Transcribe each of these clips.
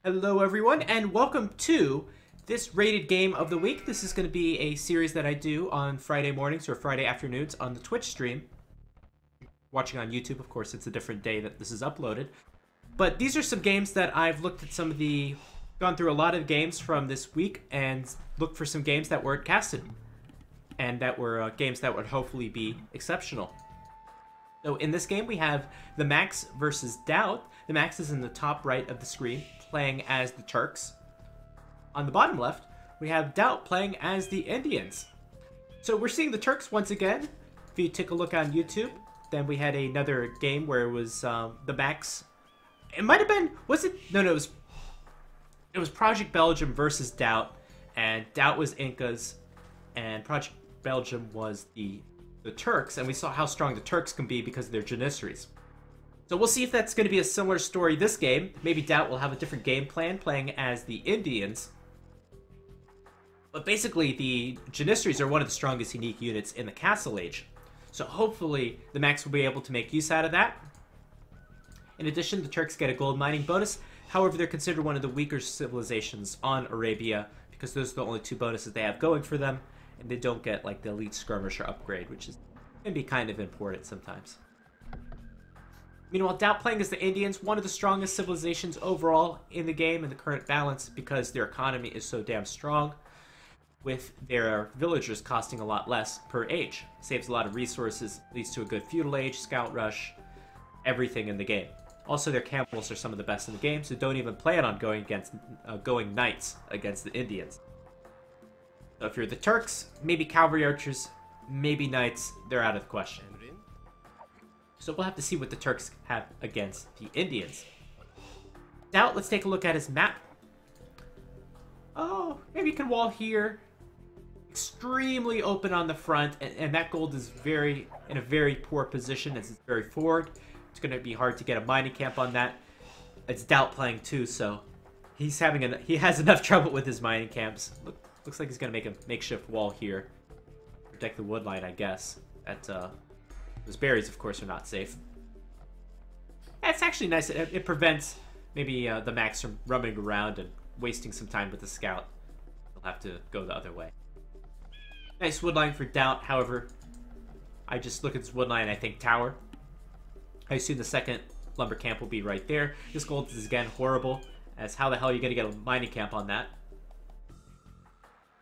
Hello everyone and welcome to this rated game of the week. This is going to be a series that I do on Friday mornings or Friday afternoons on the Twitch stream. Watching on YouTube, of course, it's a different day that this is uploaded. But these are some games that I've looked at gone through a lot of games from this week and looked for some games that weren't casted. And that were games that would hopefully be exceptional. So in this game we have TheMax versus DauT. TheMax is in the top right of the screen, playing as the Turks. On the bottom left, we have DauT playing as the Indians. So we're seeing the Turks once again. If you take a look on YouTube, then we had another game where it was TheMax. It might have been, was it? No, it was Project Belgium versus DauT, and DauT was Incas, and Project Belgium was the Turks, and we saw how strong the Turks can be because of their Janissaries. So we'll see if that's going to be a similar story this game. Maybe DauT will have a different game plan, playing as the Indians. But basically, the Janissaries are one of the strongest unique units in the Castle Age. So hopefully, TheMax will be able to make use out of that. In addition, the Turks get a gold mining bonus. However, they're considered one of the weaker civilizations on Arabia, because those are the only two bonuses they have going for them. And they don't get like the elite skirmisher upgrade, which can be kind of important sometimes. Meanwhile, DauT playing as the Indians, one of the strongest civilizations overall in the game in the current balance, because their economy is so damn strong, with their villagers costing a lot less per age. Saves a lot of resources, leads to a good feudal age, scout rush, everything in the game. Also, their camels are some of the best in the game, so don't even plan on going knights against the Indians. So if you're the Turks, maybe cavalry archers, maybe knights, they're out of the question. So we'll have to see what the Turks have against the Indians. Now, let's take a look at his map. Oh, maybe you can wall here. Extremely open on the front, and that gold is in a very poor position as it's very forward. It's going to be hard to get a mining camp on that. It's DauT playing too, so he has enough trouble with his mining camps. Looks like he's going to make a makeshift wall here. Protect the wood line, I guess. Those berries, of course, are not safe. Yeah, it's actually nice. It prevents maybe TheMax from roaming around and wasting some time with the scout. He'll have to go the other way. Nice wood line for DauT. However, I just look at this wood line and I think tower. I assume the second lumber camp will be right there. This gold is, again, horrible, as how the hell are you going to get a mining camp on that?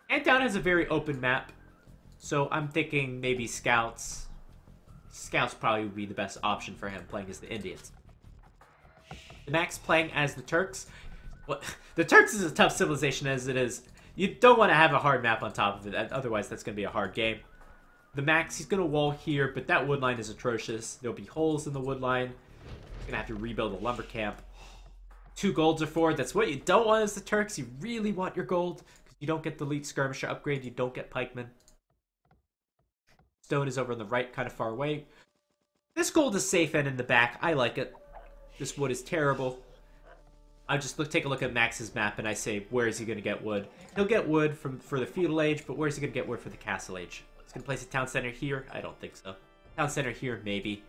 And DauT has a very open map, so I'm thinking maybe scouts. Scouts probably would be the best option for him, playing as the Indians. TheMax playing as the Turks. Well, the Turks is a tough civilization as it is. You don't want to have a hard map on top of it, otherwise that's going to be a hard game. TheMax, he's going to wall here, but that wood line is atrocious. There'll be holes in the wood line. He's going to have to rebuild a lumber camp. 2 golds are forward. That's what you don't want as the Turks. You really want your gold, because you don't get the elite skirmisher upgrade. You don't get pikemen. Stone is over on the right, kind of far away. This gold is safe and in the back. I like it. This wood is terrible. I just take a look at Max's map and I say, where is he going to get wood? He'll get wood for the feudal age, but where's he going to get wood for the castle age? He's going to place a town center here? I don't think so. Town center here, maybe.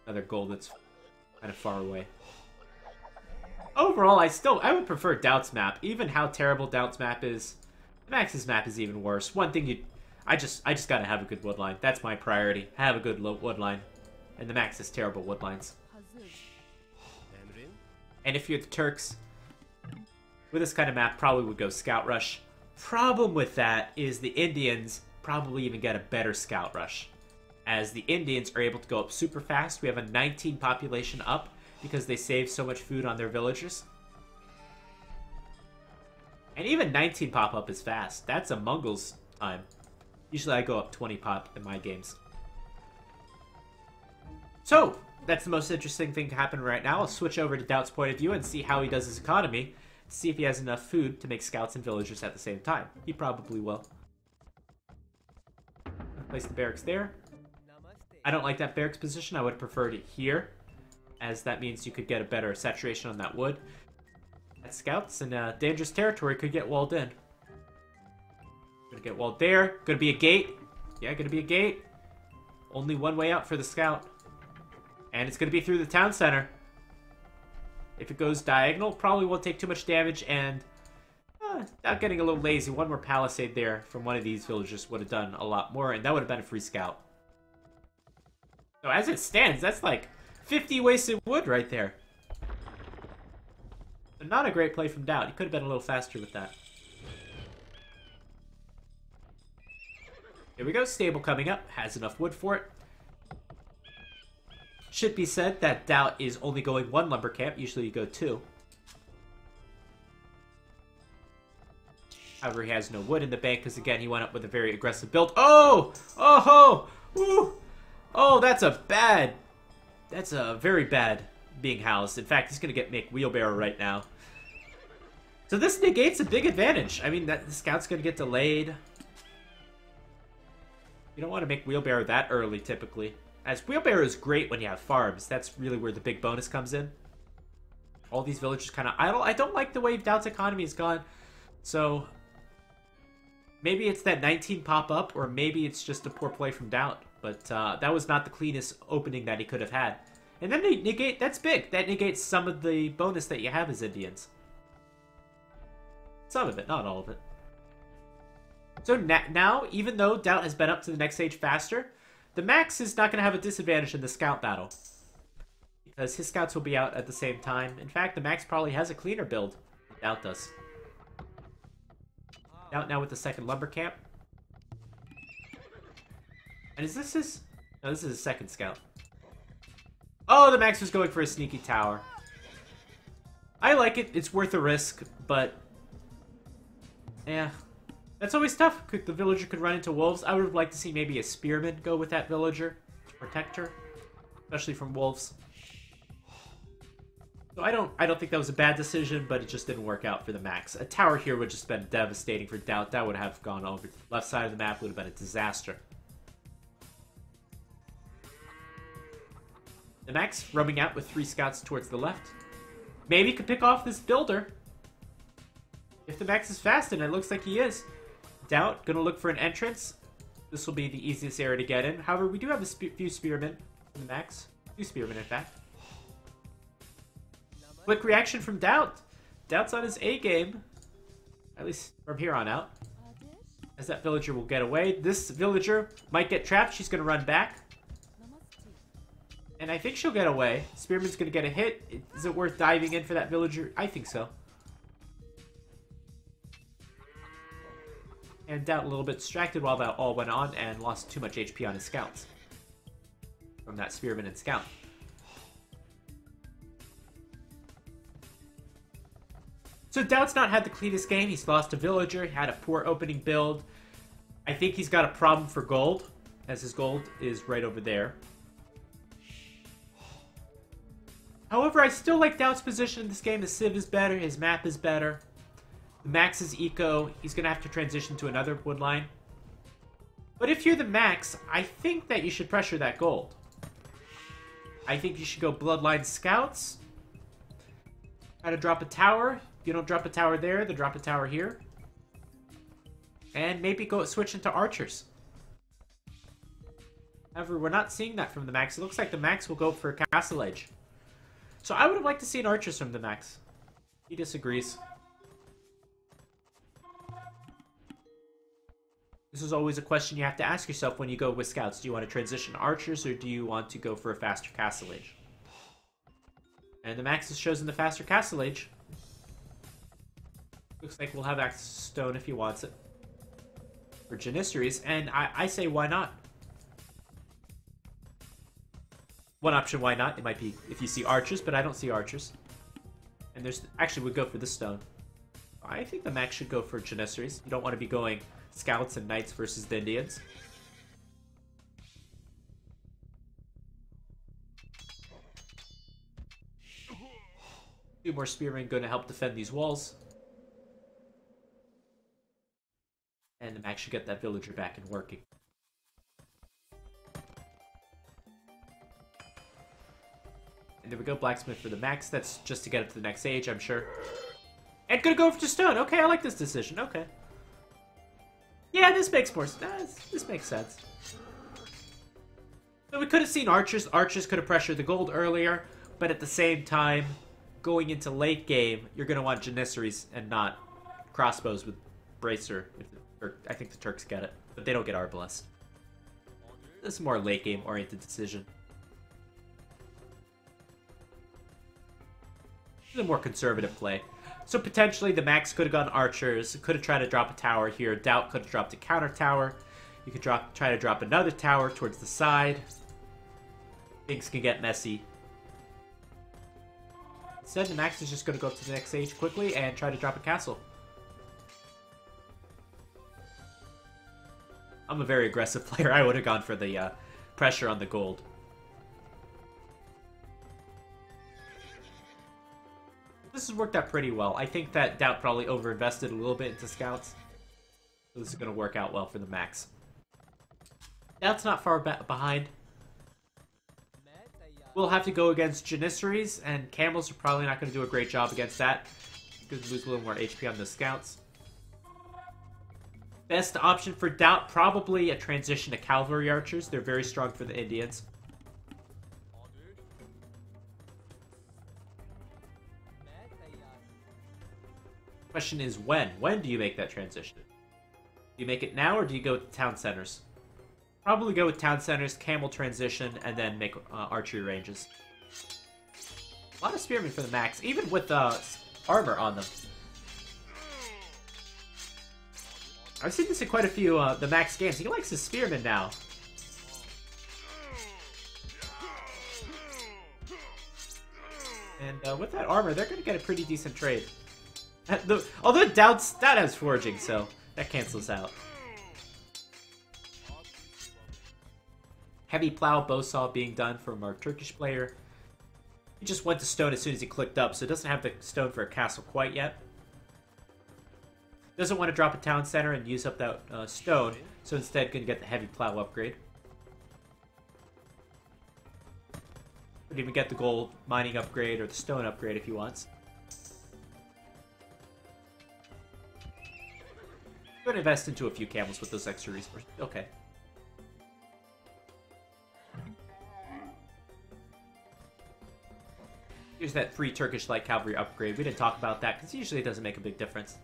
Another gold that's kind of far away. Overall, I would prefer DauT's map. Even how terrible DauT's map is, Max's map is even worse. One thing I just gotta have a good wood line. That's my priority. Have a good wood line. And TheMax has terrible wood lines. And if you're the Turks, with this kind of map, probably would go scout rush. Problem with that is the Indians probably even get a better scout rush, as the Indians are able to go up super fast. We have a 19 population up because they save so much food on their villagers. And even 19 pop up is fast. That's a Mongols time. Usually I go up 20 pop in my games. So, that's the most interesting thing to happen right now. I'll switch over to DauT's point of view and see how he does his economy. See if he has enough food to make scouts and villagers at the same time. He probably will. Place the barracks there. I don't like that barracks position. I would have preferred it here, as that means you could get a better saturation on that wood. That scouts and dangerous territory could get walled in. Gonna get walled there. Gonna be a gate. Yeah, gonna be a gate. Only one way out for the scout. And it's gonna be through the town center. If it goes diagonal, probably won't take too much damage, and not getting a little lazy. One more palisade there from one of these villagers would have done a lot more, and that would have been a free scout. So as it stands, that's like 50 wasted wood right there. So not a great play from DauT. He could have been a little faster with that. Here we go. Stable coming up. Has enough wood for it. Should be said that DauT is only going one lumber camp. Usually you go two. However, he has no wood in the bank because, again, he went up with a very aggressive build. Oh! Oh! Woo! Oh, that's a very bad being housed. In fact, he's going to make wheelbarrow right now. So this negates a big advantage. I mean, the scout's going to get delayed. You don't want to make wheelbarrow that early, typically. As wheelbarrow is great when you have farms. That's really where the big bonus comes in. All these villagers kind of idle. I don't like the way DauT's economy has gone. So maybe it's that 19 pop-up, or maybe it's just a poor play from DauT. But that was not the cleanest opening that he could have had. And then they negate, that's big. That negates some of the bonus that you have as Indians. Some of it, not all of it. So now, even though DauT has been up to the next stage faster, TheMax is not going to have a disadvantage in the scout battle. Because his scouts will be out at the same time. In fact, TheMax probably has a cleaner build than DauT does. DauT now with the second lumber camp. And is this his... No, this is his second scout. Oh, TheMax was going for a sneaky tower. I like it. It's worth a risk, but... yeah. That's always tough. The villager could run into wolves. I would have liked to see maybe a spearman go with that villager to protect her. Especially from wolves. So I don't think that was a bad decision, but it just didn't work out for TheMax. A tower here would just been devastating for DauT. That would have gone over to the left side of the map. Would have been a disaster. TheMax roaming out with 3 scouts towards the left. Maybe could pick off this builder. If TheMax is fast, and it looks like he is. DauT gonna look for an entrance. This will be the easiest area to get in. However, we do have a few spearmen from TheMax. 2 spearmen, in fact. Quick reaction from DauT. DauT's on his A game. At least from here on out. As that villager will get away. This villager might get trapped. She's gonna run back. And I think she'll get away. Spearman's gonna get a hit. Is it worth diving in for that villager? I think so. And DauT a little bit distracted while that all went on and lost too much HP on his scouts. From that spearman and scout. So DauT's not had the cleanest game. He's lost a villager. He had a poor opening build. I think he's got a problem for gold. As his gold is right over there. However, I still like DauT's position in this game. His civ is better. His map is better. TheMax's eco, he's going to have to transition to another wood line. But if you're TheMax, I think that you should pressure that gold. I think you should go Bloodline Scouts. Try to drop a tower. If you don't drop a tower there, then drop a tower here. And maybe go switch into Archers. However, we're not seeing that from TheMax. It looks like TheMax will go for Castle Edge. So I would have liked to see an Archers from TheMax. He disagrees. This is always a question you have to ask yourself when you go with scouts. Do you want to transition to archers, or do you want to go for a faster castle age? And TheMax has chosen the faster castle age. Looks like we'll have access to stone if he wants it. For Janissaries, and I say why not? One option, why not? It might be if you see archers, but I don't see archers. And there's actually would go for the stone. I think TheMax should go for Janissaries. You don't want to be going scouts and knights versus the Indians. Two more spearmen going to help defend these walls. And TheMax should get that villager back and working. And there we go, blacksmith for TheMax. That's just to get up to the next stage, I'm sure. And gonna go for stone. Okay, I like this decision. Okay. Yeah, this makes more sense. This makes sense. So we could have seen archers. Archers could have pressured the gold earlier, but at the same time, going into late game, you're going to want Janissaries and not crossbows with Bracer. Or I think the Turks get it, but they don't get Arbalest. This is more late game oriented decision. This is a more conservative play. So potentially the Max could have gone archers, could have tried to drop a tower here. DauT could have dropped a counter tower. You could try to drop another tower towards the side. Things can get messy. Instead, the Max is just going to go up to the next stage quickly and try to drop a castle. I'm a very aggressive player. I would have gone for the pressure on the gold. This has worked out pretty well. I think that DauT probably overinvested a little bit into scouts. So this is going to work out well for the Max. DauT's not far behind. We'll have to go against Janissaries, and Camels are probably not going to do a great job against that. Because lose a little more HP on the scouts. Best option for DauT, probably a transition to Cavalry Archers. They're very strong for the Indians. Question is when? When do you make that transition? Do you make it now, or do you go with town centers? Probably go with town centers, camel transition, and then make archery ranges. A lot of spearmen for the Max, even with armor on them. I've seen this in quite a few the Max games. He likes his spearmen now. And with that armor, they're going to get a pretty decent trade. Although DauT has foraging, so that cancels out. Heavy plow bowsaw being done from our Turkish player. He just went to stone as soon as he clicked up, so it doesn't have the stone for a castle quite yet. Doesn't want to drop a town center and use up that stone, so instead going to get the heavy plow upgrade. Could even get the gold mining upgrade or the stone upgrade if he wants. Going to invest into a few camels with those extra resources. Okay. Here's that free Turkish light cavalry upgrade. We didn't talk about that because usually it doesn't make a big difference.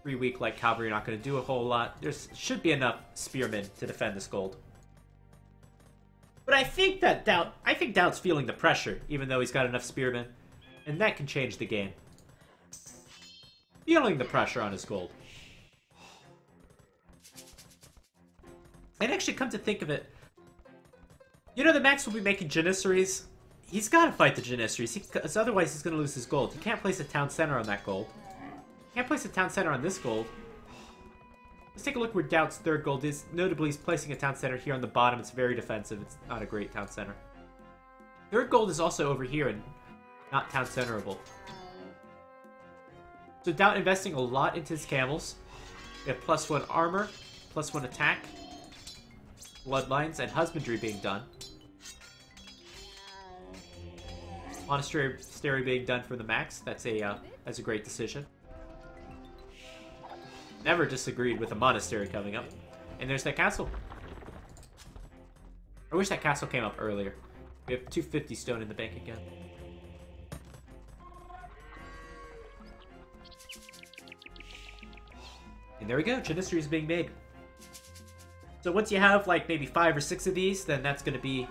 3 weak light cavalry are not going to do a whole lot. There should be enough spearmen to defend this gold. But I think that DauT's feeling the pressure, even though he's got enough spearmen, and that can change the game. Feeling the pressure on his gold. And actually, come to think of it, you know the Max will be making Janissaries. He's got to fight the Janissaries, because otherwise he's going to lose his gold. He can't place a town center on that gold. Can't place a town center on this gold. Let's take a look where DauT's third gold is. Notably, he's placing a town center here on the bottom. It's very defensive. It's not a great town center. Third gold is also over here and not town centerable. So DauT investing a lot into his camels. We have +1 armor, +1 attack, bloodlines, and husbandry being done. Monastery being done for the Max. That's a great decision. Never disagreed with a monastery coming up. And there's that castle. I wish that castle came up earlier. We have 250 stone in the bank again. And there we go, Janissary is being made. So once you have like maybe 5 or 6 of these, then that's going to be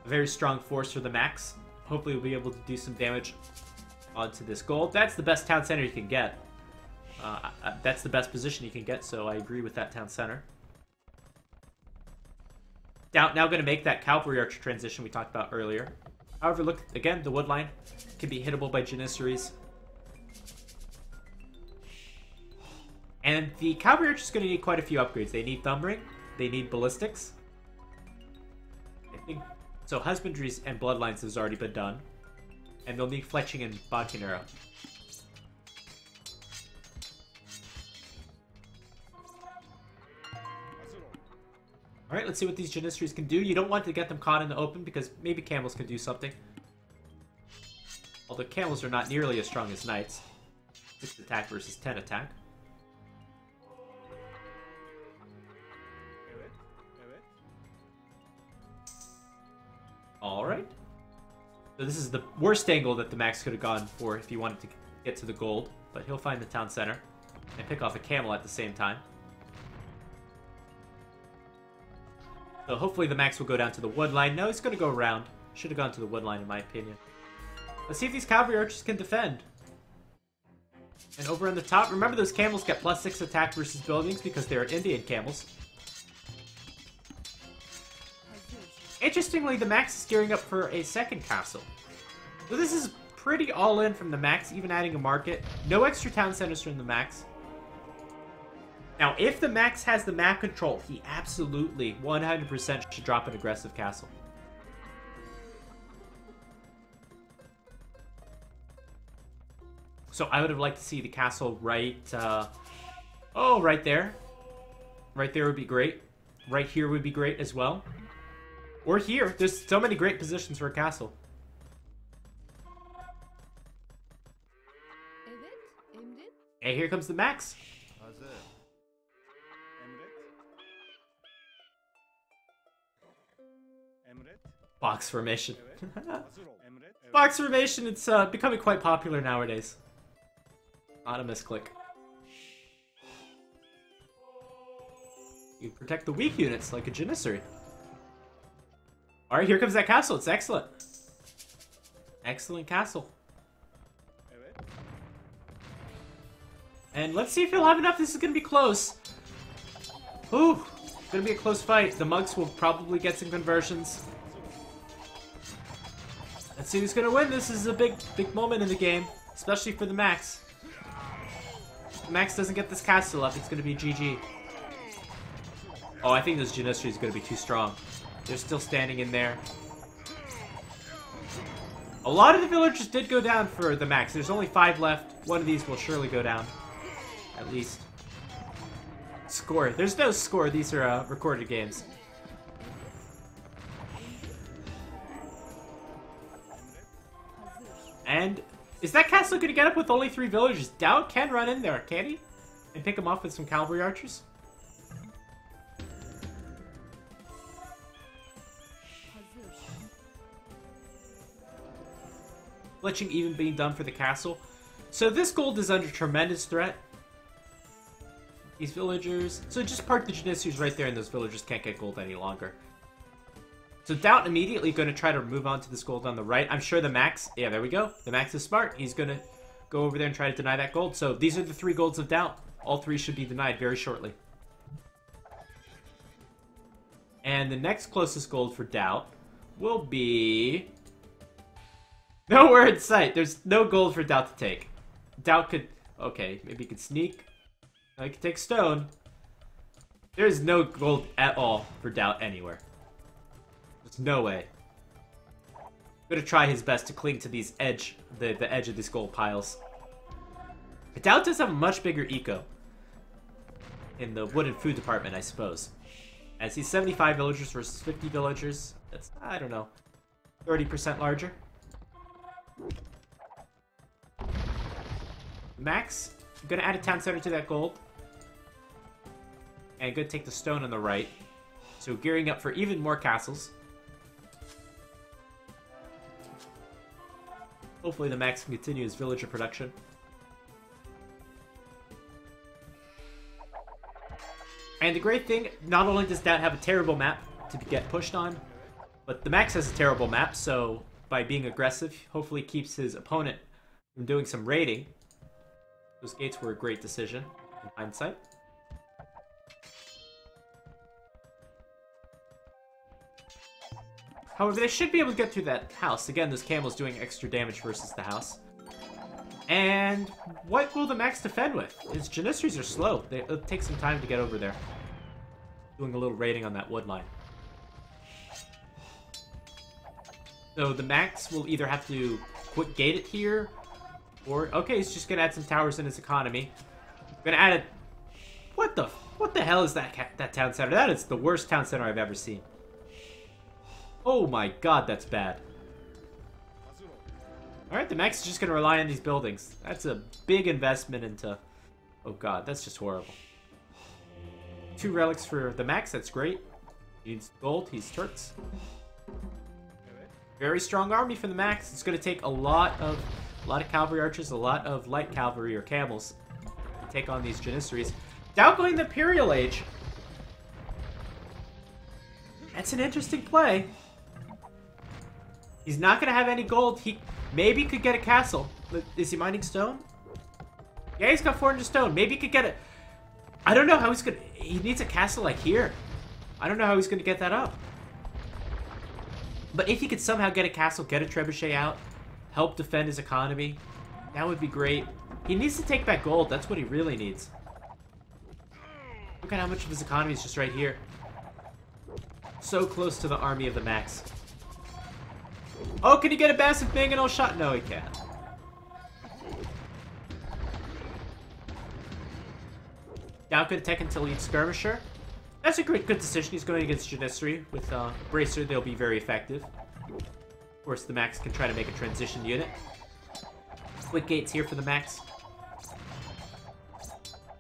a very strong force for the Max. Hopefully we'll be able to do some damage onto this gold. That's the best town center you can get. That's the best position you can get, so I agree with that town center. Now going to make that cavalry archer transition we talked about earlier. However, look, again, the wood line can be hittable by Janissaries. And the cavalry archer is going to need quite a few upgrades. They need thumbering, they need ballistics. I think so. Husbandries and bloodlines has already been done, and they'll need fletching and Boncanera. Alright, let's see what these Janissaries can do. You don't want to get them caught in the open because maybe camels can do something. Although camels are not nearly as strong as knights. 6 attack versus 10 attack. Alright. So this is the worst angle that the Max could have gone for if he wanted to get to the gold. But he'll find the town center and pick off a camel at the same time. So hopefully the Max will go down to the wood line. No, he's going to go around. Should have gone to the wood line in my opinion. Let's see if these cavalry archers can defend. And over on the top, remember those camels get +6 attack versus buildings because they're Indian camels. Interestingly, the Max is gearing up for a second castle. So this is pretty all-in from the Max, even adding a market. No extra town centers from the Max. Now, if the Max has the map control, he absolutely 100% should drop an aggressive castle. So I would have liked to see the castle right there. Right there would be great. Right here would be great as well. Or here. There's so many great positions for a castle. Hey, here comes the Max. Box formation. Box formation, it's becoming quite popular nowadays. Not a misclick. You protect the weak units like a Janissary. Alright, here comes that castle. It's excellent. Excellent castle. And let's see if he'll have enough. This is going to be close. Ooh, it's going to be a close fight. The monks will probably get some conversions. Let's see who's going to win. This is a big moment in the game, especially for the Max. If the Max doesn't get this castle up, it's going to be GG. Oh, I think this Janissary is going to be too strong. They're still standing in there. A lot of the villagers did go down for the Max. There's only 5 left. One of these will surely go down. At least. Score. There's no score. These are recorded games. And is that castle going to get up with only 3 villagers? DauT can run in there, can he? And pick him off with some cavalry archers? Glitching even being done for the castle. So this gold is under tremendous threat. These villagers... So just park the Janissaries right there and those villagers can't get gold any longer. So DauT immediately going to try to move on to this gold on the right. I'm sure the Max... Yeah, there we go. The Max is smart. He's going to go over there and try to deny that gold. So these are the 3 golds of DauT. All 3 should be denied very shortly. And the next closest gold for DauT will be... Nowhere in sight. There's no gold for DauT to take. DauT could... Okay, maybe he could sneak. I could take stone. There's no gold at all for DauT anywhere. There's no way. I'm gonna try his best to cling to these edge, the edge of these gold piles. But DauT does have a much bigger eco in the wood and food department, I suppose. As he's 75 villagers versus 50 villagers. That's, I don't know, 30% larger. Max, I'm gonna add a town center to that gold. And gonna take the stone on the right. So gearing up for even more castles. Hopefully the Max can continue his villager production. And the great thing, not only does DauT have a terrible map to get pushed on, but the Max has a terrible map, so by being aggressive, hopefully keeps his opponent from doing some raiding. Those gates were a great decision, in hindsight. However, they should be able to get through that house. Again, those camels doing extra damage versus the house. And what will the Max defend with? His Janissaries are slow. It'll take some time to get over there. Doing a little raiding on that wood line. So the Max will either have to quick gate it here, or okay, he's just gonna add some towers in his economy. Gonna add a what the hell is that town center? That is the worst town center I've ever seen. Oh my god, that's bad. Alright, the Max is just gonna rely on these buildings. That's a big investment into... Oh god, that's just horrible. 2 relics for the Max, that's great. He needs gold, he's Turks. Very strong army for the Max. It's going to take a lot of cavalry archers, a lot of light cavalry or camels to take on these Janissaries. DauT going the Imperial Age. That's an interesting play. He's not going to have any gold. He maybe could get a castle. Is he mining stone? Yeah, he's got 400 stone. Maybe he could get it. I don't know how he's going to... He needs a castle like here. I don't know how he's going to get that up. But if he could somehow get a castle, get a trebuchet out, help defend his economy, that would be great. He needs to take back gold. That's what he really needs. Look at how much of his economy is just right here. So close to the army of the Max. Oh, can he get a massive mangonel shot? No, he can't. DauT could attack until lead skirmisher. That's a good decision. He's going against Janissary. With Bracer, they'll be very effective. Of course, the Max can try to make a transition unit. Quick gates here for the Max.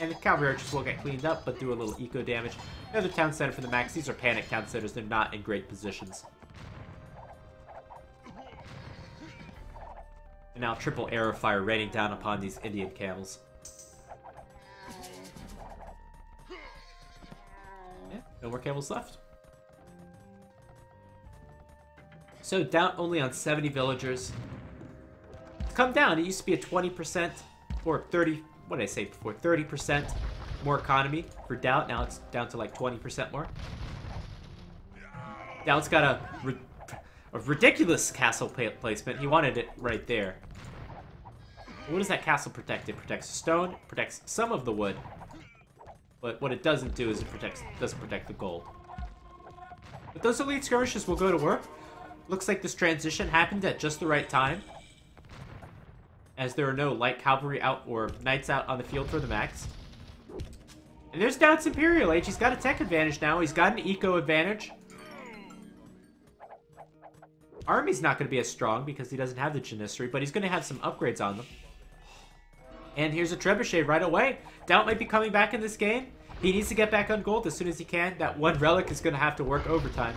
And the cavalry archers will get cleaned up, but do a little eco damage. Another town center for the Max. These are panic town centers. They're not in great positions. And now triple arrow fire raining down upon these Indian camels. Yeah, no more camels left. So DauT only on 70 villagers. It's come down. It used to be a 20% or 30. What did I say before? 30% more economy for DauT. Now it's down to like 20% more. DauT's got a ridiculous castle placement. He wanted it right there. What does that castle protect? It protects stone, protects some of the wood. But what it doesn't do is it doesn't protect the gold. But those elite skirmishers will go to work. Looks like this transition happened at just the right time, as there are no light cavalry out or knights out on the field for the Max. And there's DauT's Imperial Age. He's got a tech advantage now. He's got an eco advantage. Army's not going to be as strong because he doesn't have the Janissary, but he's going to have some upgrades on them. And here's a trebuchet right away. DauT might be coming back in this game. He needs to get back on gold as soon as he can. That one relic is going to have to work overtime.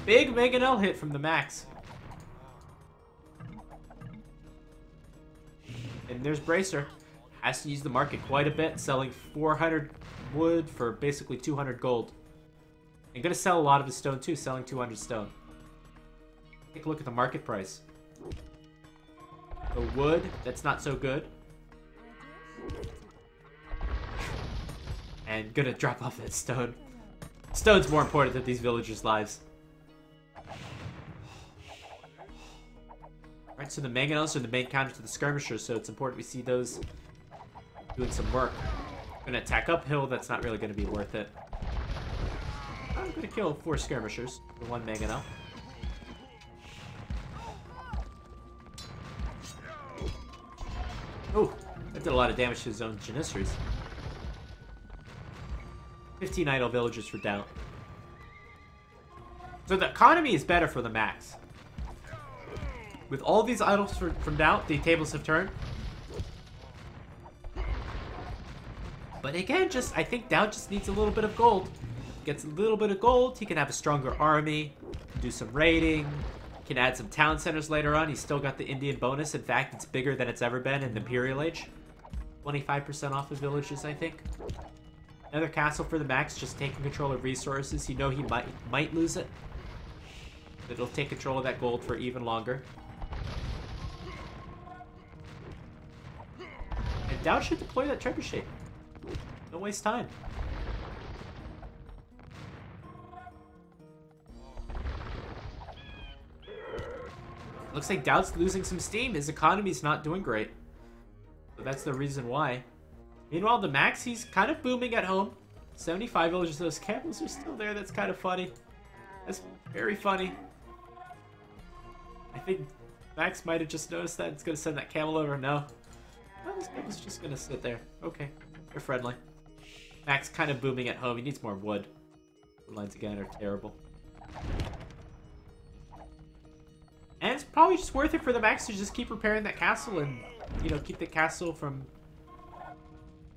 Big mangonel hit from the Max. And there's Bracer. Has to use the market quite a bit, selling 400 wood for basically 200 gold. And going to sell a lot of his stone too, selling 200 stone. Take a look at the market price. The wood, that's not so good. And gonna drop off that stone. Stone's more important than these villagers' lives. Alright, so the mangonels are the main counter to the skirmishers, so it's important we see those doing some work. Gonna attack uphill, that's not really gonna be worth it. I'm gonna kill 4 skirmishers for 1 mangonel. Oh, that did a lot of damage to his own Janissaries. 15 idle villagers for DauT. So the economy is better for the Max. With all these idols from DauT, the tables have turned. But again, I think DauT just needs a little bit of gold. Gets a little bit of gold, he can have a stronger army, do some raiding, can add some town centers later on. He's still got the Indian bonus. In fact, it's bigger than it's ever been in the Imperial Age. 25% off of villages, I think. Another castle for the Max, just taking control of resources. You know he might lose it, but it'll take control of that gold for even longer. And DauT should deploy that trebuchet. Don't waste time. Looks like DauT's losing some steam. His economy's not doing great. So that's the reason why. Meanwhile, the Max, he's kind of booming at home. 75 villagers, those camels are still there. That's kind of funny. That's very funny. I think Max might have just noticed that. It's going to send that camel over. No. Oh, this camel's just going to sit there. Okay. They're friendly. Max kind of booming at home. He needs more wood. The lines again are terrible. And it's probably just worth it for the Max to just keep repairing that castle and, you know, keep the castle from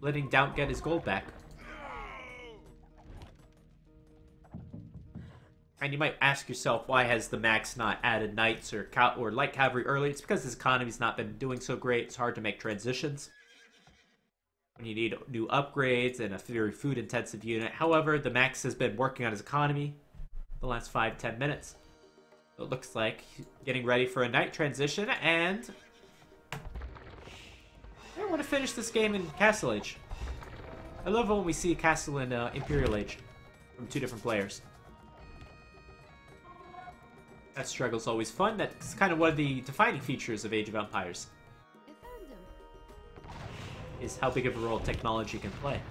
letting DauT get his gold back. And you might ask yourself, why has the Max not added knights or light cavalry early? It's because his economy's not been doing so great. It's hard to make transitions when you need new upgrades and a very food-intensive unit. However, the Max has been working on his economy the last 5-10 minutes. So it looks like he's getting ready for a knight transition, and I want to finish this game in Castle Age. I love when we see Castle and Imperial Age from two different players. That struggle's always fun. That's kind of one of the defining features of Age of Empires, is how big of a role technology can play.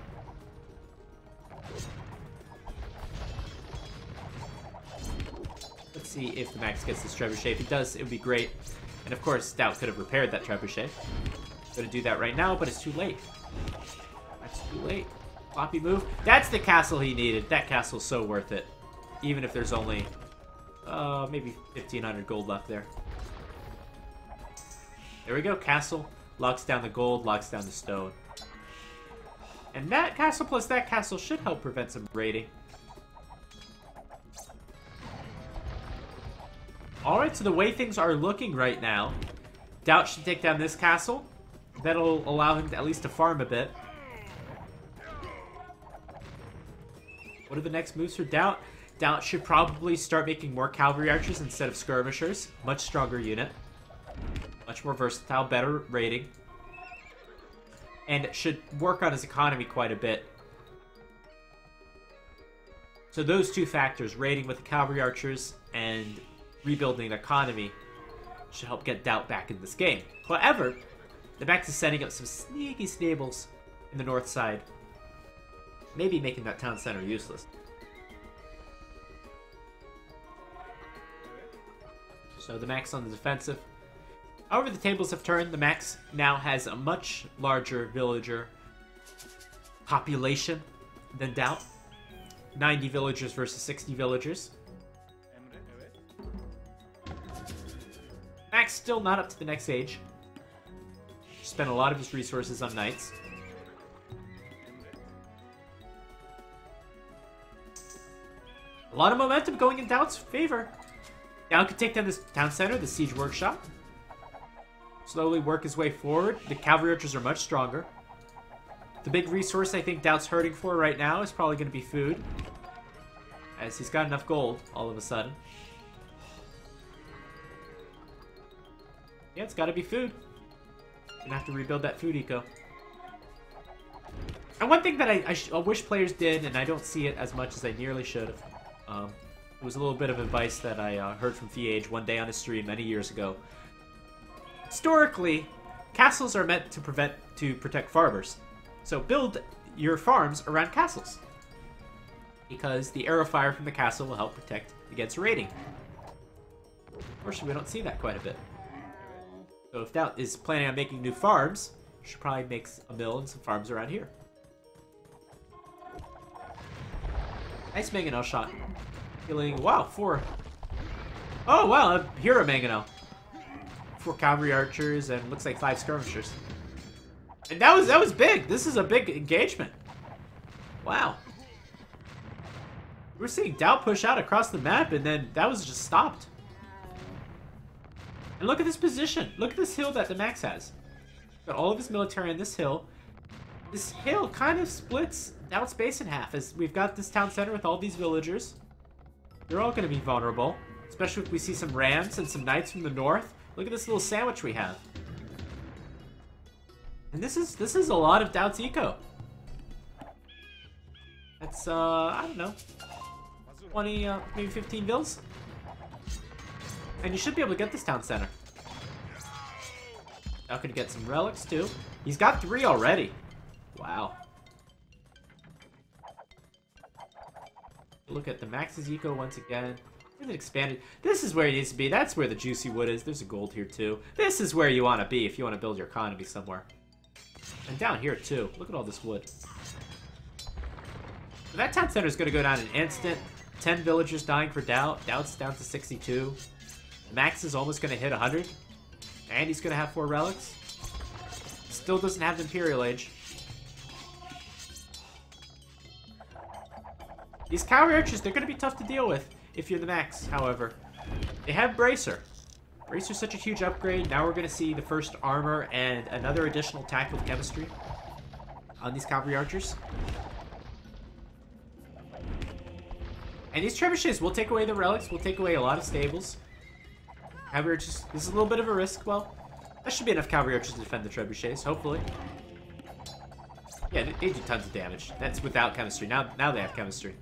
Let's see if the Max gets this trebuchet. If he does, it would be great. And of course, DauT could have repaired that trebuchet. Gonna do that right now, but it's too late. That's too late. Floppy move. That's the castle he needed. That castle's so worth it. Even if there's only maybe 1,500 gold left there. There we go. Castle. Locks down the gold, locks down the stone. And that castle plus that castle should help prevent some raiding. Alright, so the way things are looking right now, DauT should take down this castle. That'll allow him to, at least to farm a bit. What are the next moves for DauT? DauT should probably start making more cavalry archers instead of skirmishers. Much stronger unit. Much more versatile, better raiding. And should work on his economy quite a bit. So those two factors, raiding with the cavalry archers and rebuilding the economy, should help get DauT back in this game. However, the Max is setting up some sneaky stables in the north side. Maybe making that town center useless. So the Max on the defensive. However, the tables have turned. The Max now has a much larger villager population than DauT. 90 villagers versus 60 villagers. Max still not up to the next age. Spent a lot of his resources on knights. A lot of momentum going in DauT's favor. DauT could take down this town center, the siege workshop. Slowly work his way forward. The cavalry archers are much stronger. The big resource I think DauT's hurting for right now is probably going to be food, as he's got enough gold all of a sudden. Yeah, it's got to be food. Gonna have to rebuild that food eco. And one thing that I wish players did, and I don't see it as much as I nearly should have, it was a little bit of advice that I heard from TheMax one day on his stream many years ago. Historically, castles are meant to protect farmers. So build your farms around castles, because the arrow fire from the castle will help protect against raiding. Unfortunately, we don't see that quite a bit. So if DauT is planning on making new farms, you should probably make a mill and some farms around here. Nice mangonel shot. Killing, wow, 4. Oh, wow, a hero mangonel. 4 cavalry archers and looks like 5 skirmishers. And that was big. This is a big engagement. Wow. We're seeing DauT push out across the map, and then that was just stopped. And look at this position. Look at this hill that the Max has. Got all of his military on this hill. This hill kind of splits DauT's base in half, as we've got this town center with all these villagers. They're all going to be vulnerable, especially if we see some rams and some knights from the north. Look at this little sandwich we have. And this is a lot of DauT's eco. That's, I don't know, 20, maybe 15 vills? And you should be able to get this town center. Now could get some relics, too. He's got 3 already. Wow. Look at the Max's eco once again. It expanded. This is where it needs to be. That's where the juicy wood is. There's a gold here, too. This is where you want to be if you want to build your economy somewhere. And down here, too. Look at all this wood. So that town center is going to go down in an instant. 10 villagers dying for DauT. DauT's down to 62. Max is almost going to hit 100. And he's going to have 4 relics. Still doesn't have the Imperial Age. These cavalry archers, they're going to be tough to deal with. if you're the Max, however. They have Bracer. Bracer's such a huge upgrade. Now we're going to see the first armor and another additional attack with chemistry on these cavalry archers. And these trebuchets will take away the relics. Will take away a lot of stables. Cavalry archers, this is a little bit of a risk. Well, that should be enough cavalry archers to defend the trebuchets, hopefully. Yeah, they do tons of damage. That's without chemistry. Now they have chemistry.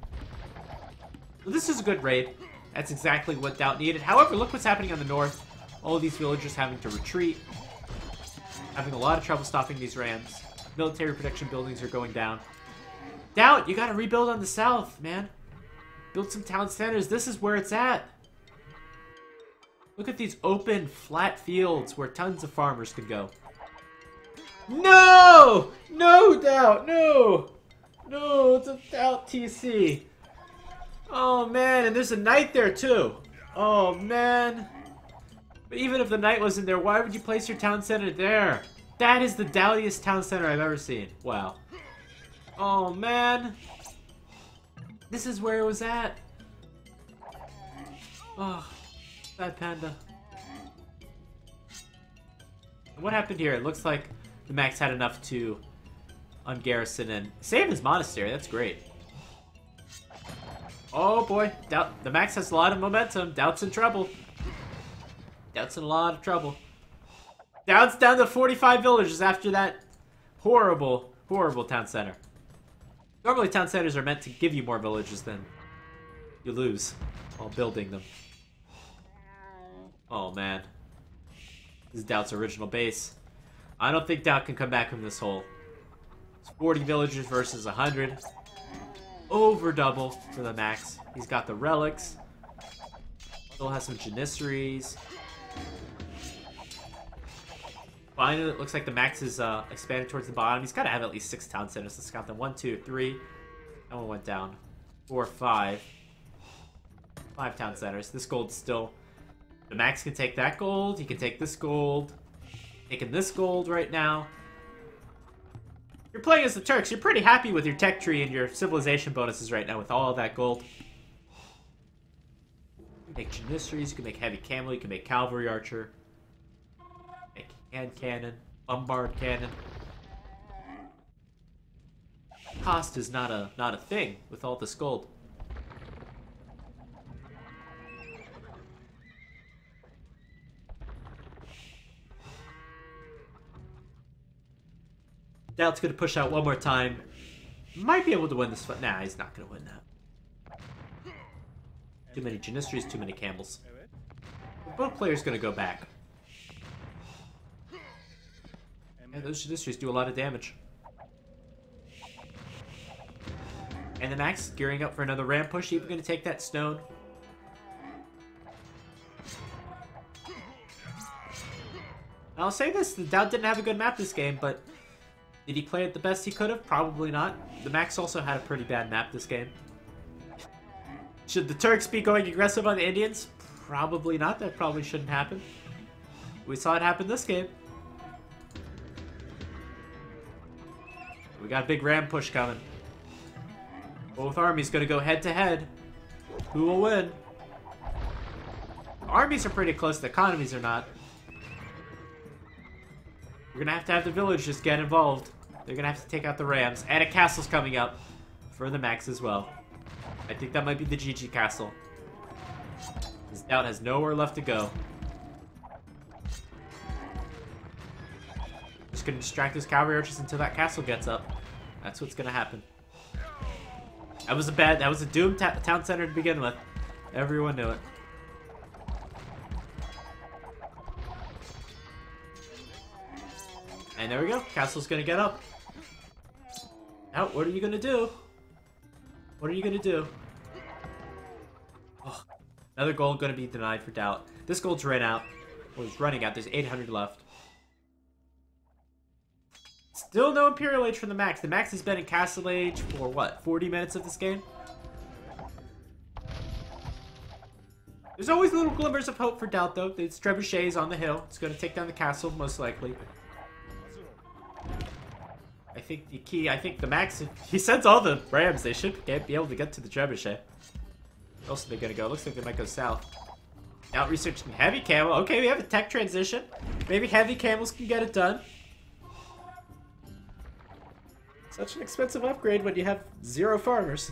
Well, this is a good raid. That's exactly what DauT needed. However, look what's happening on the north. All of these villagers having to retreat. Having a lot of trouble stopping these rams. Military protection buildings are going down. DauT, you gotta rebuild on the south, man. Build some town centers. This is where it's at. Look at these open, flat fields where tons of farmers could go. No! No, DauT! No! No, it's a DauT TC. Oh, man, and there's a knight there, too. Oh, man. But even if the knight wasn't there, why would you place your town center there? That is the DauTiest town center I've ever seen. Wow. Oh, man. This is where it was at. Oh, bad panda. And what happened here? It looks like the Max had enough to ungarrison and save his monastery. That's great. Oh boy, DauT. The Max has a lot of momentum. DauT's in trouble. DauT's in a lot of trouble. DauT's down to 45 villagers after that horrible, horrible town center. Normally town centers are meant to give you more villages than you lose while building them. Oh man. This is DauT's original base. I don't think DauT can come back from this hole. It's 40 villagers versus 100. Over double for the Max. He's got the relics. Still has some janissaries. Finally, it looks like the Max is expanded towards the bottom. He's got to have at least 6 town centers. Let's count them. 1, 2, 3. That one went down. 4, 5. 5 town centers. This gold's still... The Max can take that gold. He can take this gold. Taking this gold right now. You're playing as the Turks. You're pretty happy with your tech tree and your civilization bonuses right now with all of that gold. You can make janissaries. You can make heavy camel. You can make cavalry archer. Make hand cannon. Bombard cannon. Cost is not a thing with all this gold. DauT's going to push out one more time. Might be able to win this fight. Nah, he's not going to win that. Too many janissaries, too many camels. Both players going to go back. Yeah, those janissaries do a lot of damage. And the Max gearing up for another ram push. Even going to take that stone. I'll say this, the DauT didn't have a good map this game, but did he play it the best he could have? Probably not. The Max also had a pretty bad map this game. Should the Turks be going aggressive on the Indians? Probably not. That probably shouldn't happen. We saw it happen this game. We got a big ram push coming. Both armies going to go head to head. Who will win? Armies are pretty close. The economies are not. We're going to have the village just get involved. They're going to have to take out the rams. And a castle's coming up for the Max as well. I think that might be the GG castle. This DauT has nowhere left to go. Just going to distract those cavalry archers until that castle gets up. That's what's going to happen. That was a doomed town center to begin with. Everyone knew it. And there we go. Castle's gonna get up. Now, what are you gonna do? What are you gonna do? Oh, another gold gonna be denied for DauT. This gold's ran out. Well, it's running out. There's 800 left. Still no Imperial Age for the Max. The Max has been in Castle Age for, what, 40 minutes of this game? There's always little glimmers of hope for DauT, though. It's trebuchets on the hill. It's going to take down the castle, most likely. I think the Max, he sends all the rams. They should be able to get to the trebuchet. Where else are they gonna go? Looks like they might go south. Out researching heavy camo. Okay, we have a tech transition. Maybe heavy camos can get it done. Such an expensive upgrade when you have 0 farmers.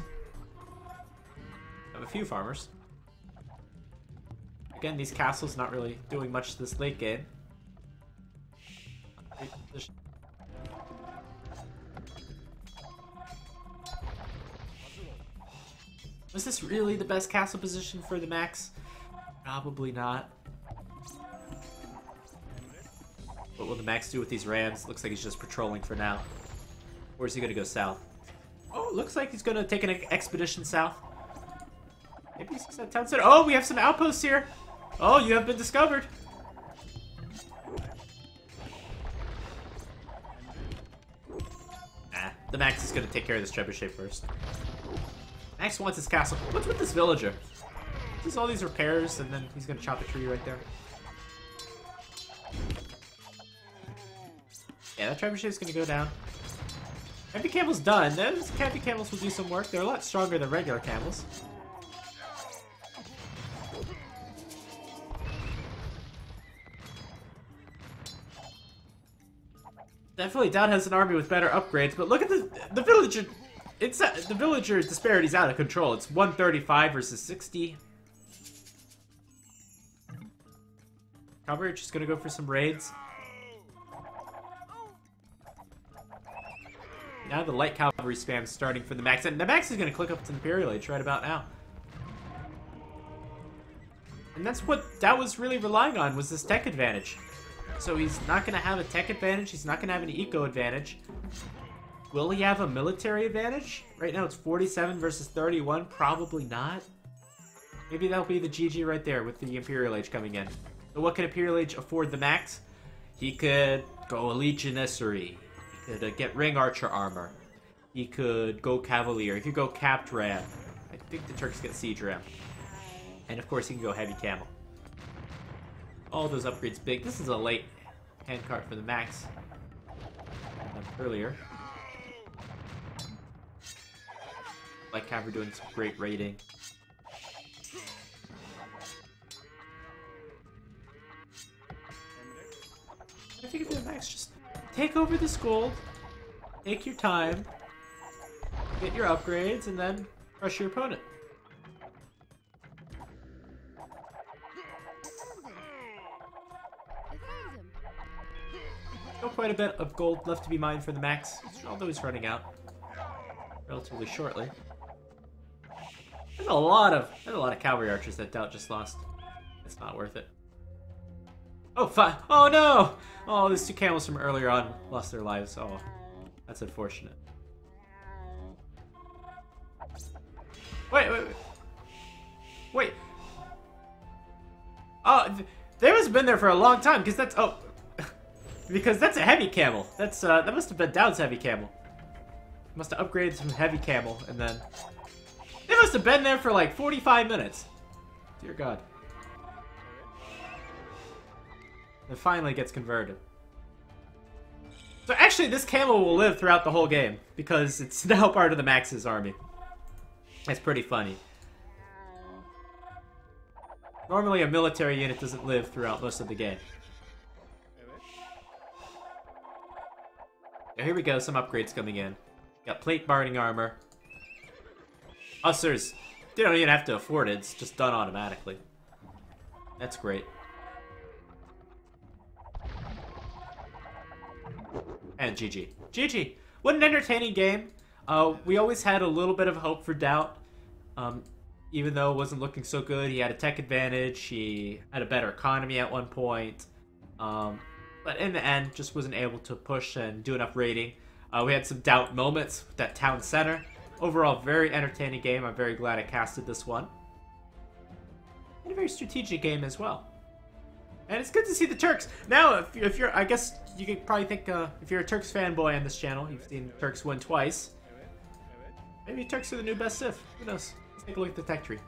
I have a few farmers. Again, these castles not really doing much this late game. Was this really the best castle position for the Max? Probably not. What will the Max do with these rams? Looks like he's just patrolling for now. Where's he gonna go south? Oh, looks like he's gonna take an expedition south. Maybe he's at town center. Oh, we have some outposts here. Oh, you have been discovered. Nah, the Max is gonna take care of this trebuchet first. Max wants his castle. What's with this villager? Just all these repairs, and then he's gonna chop a tree right there. Yeah, that trebuchet is gonna go down. Heavy camel's done. Those heavy camels will do some work. They're a lot stronger than regular camels. Definitely DauT has an army with better upgrades, but look at the villager. The villager disparity is out of control. It's 135 versus 60. Cavalry just gonna go for some raids. Now the light cavalry spam starting for the Max, and the Max is gonna click up to the Imperial Age right about now. And that's what DauT was really relying on, was this tech advantage. So he's not gonna have a tech advantage. He's not gonna have an eco advantage. Will he have a military advantage? Right now it's 47 versus 31. Probably not. Maybe that'll be the GG right there with the Imperial Age coming in. So what can Imperial Age afford the Max? He could go Elite Janissary. He could get Ring Archer armor. He could go Cavalier. He could go Capped Ram. I think the Turks get Siege Ram. And of course he can go Heavy Camel. All those upgrades big. This is a late handcart for the Max. Earlier. Like Cavalry doing some great raiding. I think if the Max just take over this gold, take your time, get your upgrades, and then crush your opponent. Still quite a bit of gold left to be mined for the Max, although he's running out relatively shortly. There's a lot of cavalry archers that DauT just lost. It's not worth it. Oh, fine. Oh no! Oh, these 2 camels from earlier on lost their lives. Oh, that's unfortunate. Wait. Wait. Oh, they must have been there for a long time, because that's because that's a heavy camel. That's that must have been DauT's heavy camel. Must have upgraded some heavy camel, and then they must have been there for like 45 minutes. Dear God. It finally gets converted. So actually, this camel will live throughout the whole game, because it's now part of the Max's army. That's pretty funny. Normally, a military unit doesn't live throughout most of the game. Now, here we go, some upgrades coming in. Got plate barding armor. Hussars, they don't even have to afford it, it's just done automatically. That's great. And GG. GG! What an entertaining game. We always had a little bit of hope for DauT. Even though it wasn't looking so good, he had a tech advantage, he had a better economy at one point. But in the end, just wasn't able to push and do enough raiding. We had some DauT moments with that town center. Overall, very entertaining game. I'm very glad I casted this one. And a very strategic game as well. And it's good to see the Turks. Now, if you're, I guess you could probably think, if you're a Turks fanboy on this channel, you've seen Turks win twice. Maybe Turks are the new best Civ. Who knows? Let's take a look at the tech tree.